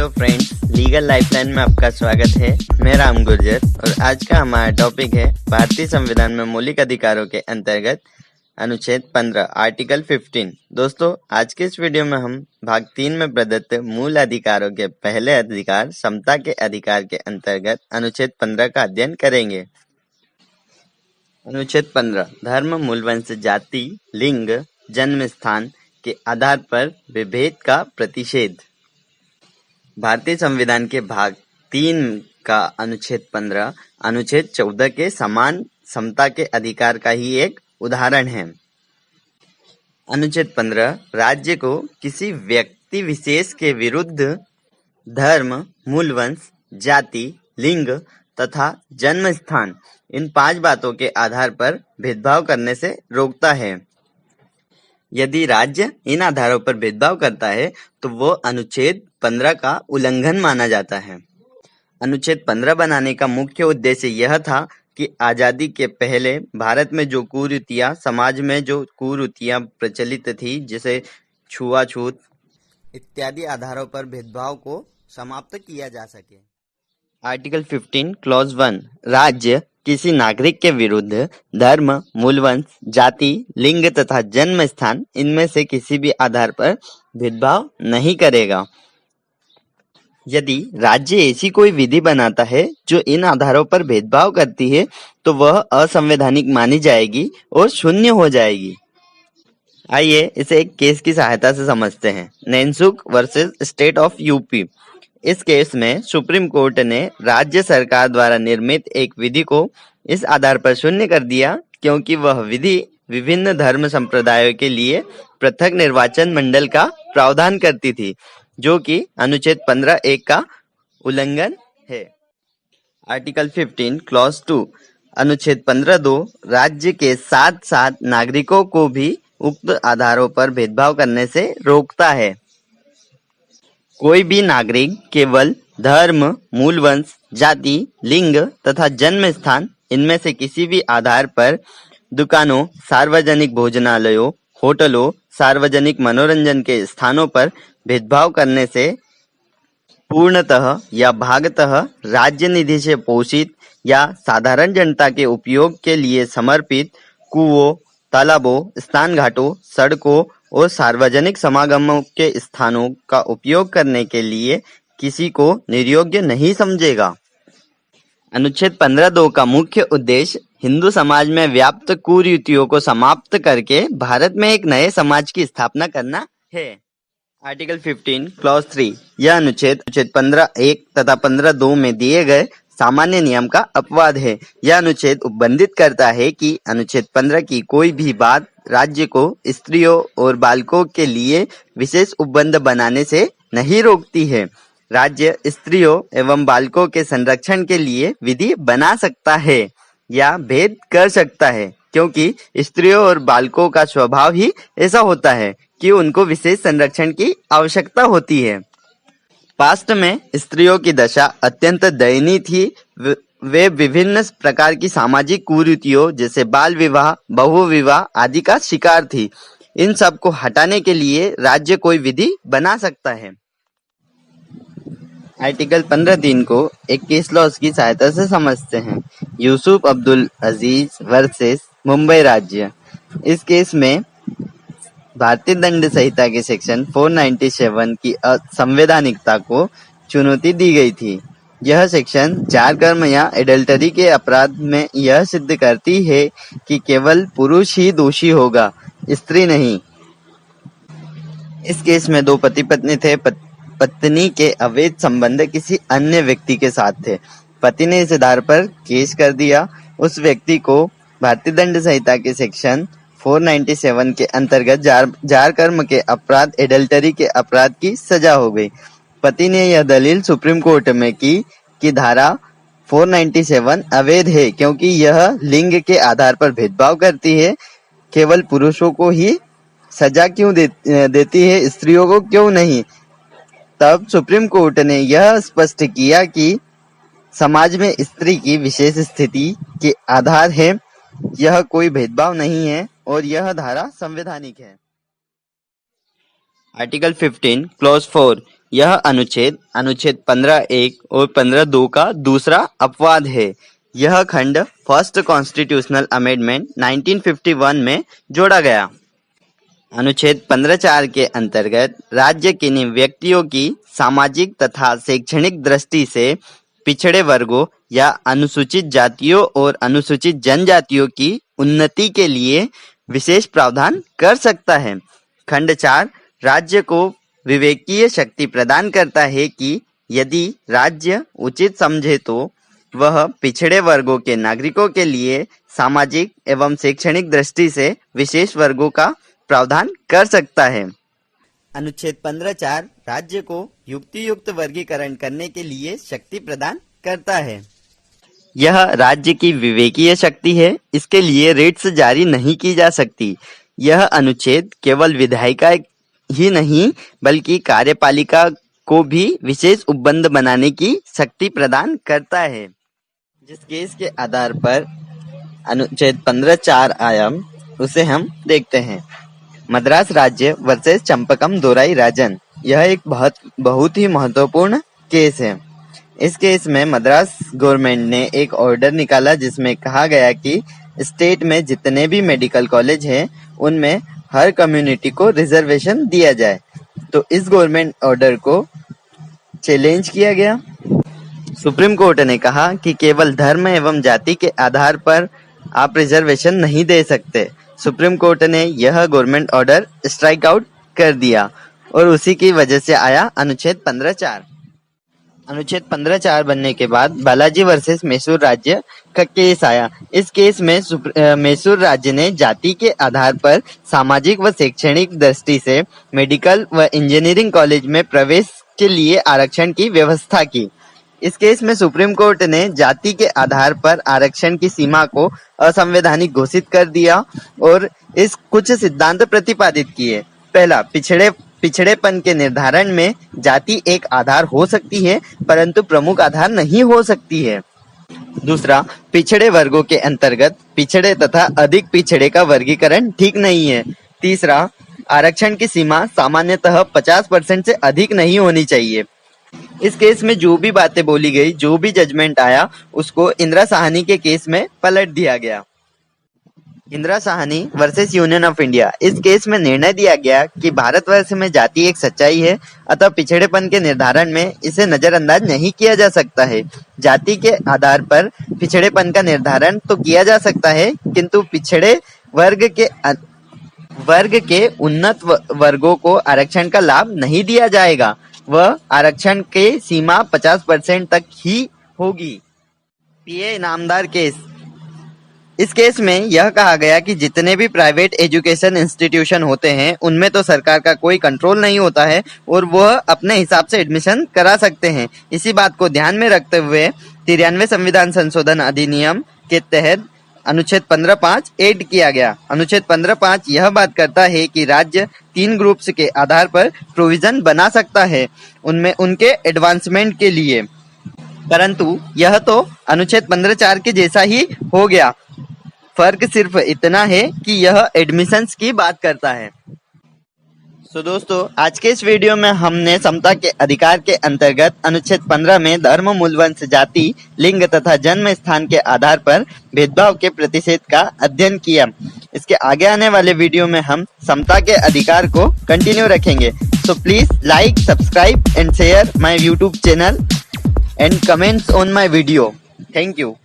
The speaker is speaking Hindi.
हेलो फ्रेंड्स, लीगल लाइफलाइन में आपका स्वागत है। मैं राम गुर्जर और आज का हमारा टॉपिक है भारतीय संविधान में मौलिक अधिकारों के अंतर्गत अनुच्छेद 15 आर्टिकल 15। दोस्तों, आज के इस वीडियो में हम भाग 3 में प्रदत्त मूल अधिकारों के पहले अधिकार समता के अधिकार के अंतर्गत अनुच्छेद 15 का अध्ययन करेंगे। अनुच्छेद 15 धर्म, मूल वंश, जाति, लिंग, जन्म स्थान के आधार पर विभेद का प्रतिषेध। भारतीय संविधान के भाग 3 का अनुच्छेद 15 अनुच्छेद 14 के समान समता के अधिकार का ही एक उदाहरण है। अनुच्छेद 15 राज्य को किसी व्यक्ति विशेष के विरुद्ध धर्म, मूल वंश, जाति, लिंग तथा जन्म स्थान इन 5 बातों के आधार पर भेदभाव करने से रोकता है। यदि राज्य इन आधारों पर भेदभाव करता है तो वो अनुच्छेद 15 का उल्लंघन माना जाता है। अनुच्छेद 15 बनाने का मुख्य उद्देश्य यह था कि आजादी के पहले भारत में जो कुरीतियां, समाज में जो कुरीतियां प्रचलित थी, जैसे छुआछूत इत्यादि आधारों पर भेदभाव को समाप्त किया जा सके। आर्टिकल 15 क्लॉज 1 राज्य किसी नागरिक के विरुद्ध धर्म, मूल वंश, जाति, लिंग तथा जन्म स्थान इनमें से किसी भी आधार पर भेदभाव नहीं करेगा। यदि राज्य ऐसी कोई विधि बनाता है जो इन आधारों पर भेदभाव करती है तो वह असंवैधानिक मानी जाएगी और शून्य हो जाएगी। आइए इसे एक केस की सहायता से समझते हैं। Nainsukh versus state of UP. इस केस में सुप्रीम कोर्ट ने राज्य सरकार द्वारा निर्मित एक विधि को इस आधार पर शून्य कर दिया क्योंकि वह विधि विभिन्न धर्म संप्रदायों के लिए पृथक निर्वाचन मंडल का प्रावधान करती थी, जो कि अनुच्छेद 15(1) का उल्लंघन है। आर्टिकल 15 क्लॉज 2 अनुच्छेद 15(2) राज्य के साथ साथ नागरिकों को भी उक्त आधारों पर भेदभाव करने से रोकता है। कोई भी नागरिक केवल धर्म, मूल वंश, जाति, लिंग तथा जन्म स्थान इनमें से किसी भी आधार पर दुकानों, सार्वजनिक भोजनालयों, होटलों, सार्वजनिक मनोरंजन के स्थानों पर भेदभाव करने से पूर्णतः या भागतः राज्य निधि से पोषित या साधारण जनता के उपयोग के लिए समर्पित कुओं, तालाबों, स्नान घाटों, सड़कों और सार्वजनिक समागमों के स्थानों का उपयोग करने के लिए किसी को निर्योग्य नहीं समझेगा। अनुच्छेद 15(2) का मुख्य उद्देश्य हिंदू समाज में व्याप्त कुरीतियों को समाप्त करके भारत में एक नए समाज की स्थापना करना है। आर्टिकल 15 क्लॉज 3 यह अनुच्छेद 15(1) तथा 15(2) में दिए गए सामान्य नियम का अपवाद है। यह अनुच्छेद उपबंधित करता है कि अनुच्छेद 15 की कोई भी बात राज्य को स्त्रियों और बालकों के लिए विशेष उपबंध बनाने से नहीं रोकती है। राज्य स्त्रियों एवं बालकों के संरक्षण के लिए विधि बना सकता है या भेद कर सकता है, क्योंकि स्त्रियों और बालकों का स्वभाव ही ऐसा होता है कि उनको विशेष संरक्षण की आवश्यकता होती है। पास्ट में स्त्रियों की दशा अत्यंत दयनीय थी। वे विभिन्न प्रकार की सामाजिक कुरीतियों जैसे बाल विवाह, बहु विवाह आदि का शिकार थी। इन सब को हटाने के लिए राज्य कोई विधि बना सकता है। आर्टिकल 15(3) को एक केस लॉज की सहायता से समझते हैं। यूसुफ अब्दुल अजीज वर्सेस मुंबई राज्य। इस केस में भारतीय दंड संहिता के सेक्शन 497 की असंवैधानिकता को चुनौती दी गई थी। यह सेक्शन जारकर्म या एडल्टरी के अपराध में यह सिद्ध करती है कि केवल पुरुष ही दोषी होगा, स्त्री नहीं। इस केस में 2 पति पत्नी थे। पत्नी के अवैध संबंध किसी अन्य व्यक्ति के साथ थे। पति ने इस आधार पर केस कर दिया। उस व्यक्ति को भारतीय दंड संहिता के सेक्शन 497 के अंतर्गत जारकर्म के अपराध, एडल्टरी के अपराध की सजा हो गई। पति ने यह दलील सुप्रीम कोर्ट में की कि धारा 497 अवैध है क्योंकि यह लिंग के आधार पर भेदभाव करती है। केवल पुरुषों को ही सजा क्यों देती है, स्त्रियों को क्यों नहीं? तब सुप्रीम कोर्ट ने यह स्पष्ट किया कि समाज में स्त्री की विशेष स्थिति के आधार है, यह कोई भेदभाव नहीं है और यह धारा संवैधानिक है। आर्टिकल 15 क्लॉज 4 यह अनुच्छेद अनुच्छेद 15(1) और 15(2) का दूसरा अपवाद है। यह खंड फर्स्ट कॉन्स्टिट्यूशनल अमेंडमेंट 1951 में जोड़ा गया। अनुच्छेद 15(4) के अंतर्गत राज्य किन्हीं व्यक्तियों की सामाजिक तथा शैक्षणिक दृष्टि से पिछड़े वर्गों या अनुसूचित जातियों और अनुसूचित जनजातियों की उन्नति के लिए विशेष प्रावधान कर सकता है। खंड 4 राज्य को विवेकीय शक्ति प्रदान करता है कि यदि राज्य उचित समझे तो वह पिछड़े वर्गों के नागरिकों के लिए सामाजिक एवं शैक्षणिक दृष्टि से विशेष वर्गों का प्रावधान कर सकता है। अनुच्छेद 15(4) राज्य को युक्तियुक्त वर्गीकरण करने के लिए शक्ति प्रदान करता है। यह राज्य की विवेकीय शक्ति है। इसके लिए रिट्स जारी नहीं की जा सकती। यह अनुच्छेद केवल विधायिका ही नहीं बल्कि कार्यपालिका को भी विशेष उपबंध बनाने की शक्ति प्रदान करता है। जिस केस के आधार पर अनुच्छेद 15(4) आया उसे हम देखते हैं। मद्रास राज्य वर्सेस चंपकम दोराई राजन। यह एक बहुत ही महत्वपूर्ण केस है। इस केस में मद्रास गवर्नमेंट ने एक ऑर्डर निकाला जिसमें कहा गया कि स्टेट में जितने भी मेडिकल कॉलेज हैं उनमें हर कम्युनिटी को रिजर्वेशन दिया जाए। तो इस गवर्नमेंट ऑर्डर को चैलेंज किया गया। सुप्रीम कोर्ट ने कहा कि केवल धर्म एवं जाति के आधार पर आप रिजर्वेशन नहीं दे सकते। सुप्रीम कोर्ट ने यह गवर्नमेंट ऑर्डर स्ट्राइक आउट कर दिया और उसी की वजह से आया अनुच्छेद 15(4). अनुच्छेद 15(4) बनने के बाद बालाजी वर्सेस मैसूर राज्य का केस आया। इस केस में मैसूर राज्य ने जाति के आधार पर सामाजिक व शैक्षणिक दृष्टि से मेडिकल व इंजीनियरिंग कॉलेज में प्रवेश के लिए आरक्षण की व्यवस्था की। इस केस में सुप्रीम कोर्ट ने जाति के आधार पर आरक्षण की सीमा को असंवैधानिक घोषित कर दिया और इस कुछ सिद्धांत प्रतिपादित किए। पहला, पिछड़ेपन के निर्धारण में जाति एक आधार हो सकती है परंतु प्रमुख आधार नहीं हो सकती है। दूसरा, पिछड़े वर्गों के अंतर्गत पिछड़े तथा अधिक पिछड़े का वर्गीकरण ठीक नहीं है। तीसरा, आरक्षण की सीमा सामान्यतः 50% से अधिक नहीं होनी चाहिए। इस केस में जो भी बातें बोली गई, जो भी जजमेंट आया, उसको इंदिरा साहनी के केस में पलट दिया गया। Indira Sahni versus union of India. इस केस में निर्णय दिया गया कि भारतवर्ष में जाति एक सच्चाई है, अतः पिछड़ेपन के निर्धारण में इसे नजरअंदाज नहीं किया जा सकता है। जाति के आधार पर पिछड़ेपन का निर्धारण तो किया जा सकता है किंतु पिछड़े वर्ग के उन्नत वर्गों को आरक्षण का लाभ नहीं दिया जाएगा। वह आरक्षण के सीमा 50% तक ही होगी। पीए इनामदार केस। इस केस में यह कहा गया कि जितने भी प्राइवेट एजुकेशन इंस्टीट्यूशन होते हैं उनमें तो सरकार का कोई कंट्रोल नहीं होता है और वह अपने हिसाब से एडमिशन करा सकते हैं। इसी बात को ध्यान में रखते हुए 93 संविधान संशोधन अधिनियम के तहत अनुच्छेद 15(5) ऐड किया गया। अनुच्छेद 15(5) यह बात करता है कि राज्य 3 ग्रुप्स के आधार पर प्रोविजन बना सकता है उनमें उनके एडवांसमेंट के लिए, परंतु यह तो अनुच्छेद 15(4) के जैसा ही हो गया। फर्क सिर्फ इतना है कि यह एडमिशंस की बात करता है। तो दोस्तों, आज के इस वीडियो में हमने समता के अधिकार के अंतर्गत अनुच्छेद 15 में धर्म, मूलवंश, जाति, लिंग तथा जन्म स्थान के आधार पर भेदभाव के प्रतिषेध का अध्ययन किया। इसके आगे आने वाले वीडियो में हम समता के अधिकार को कंटिन्यू रखेंगे। So please like, subscribe and share my YouTube channel and comments on my video. Thank you.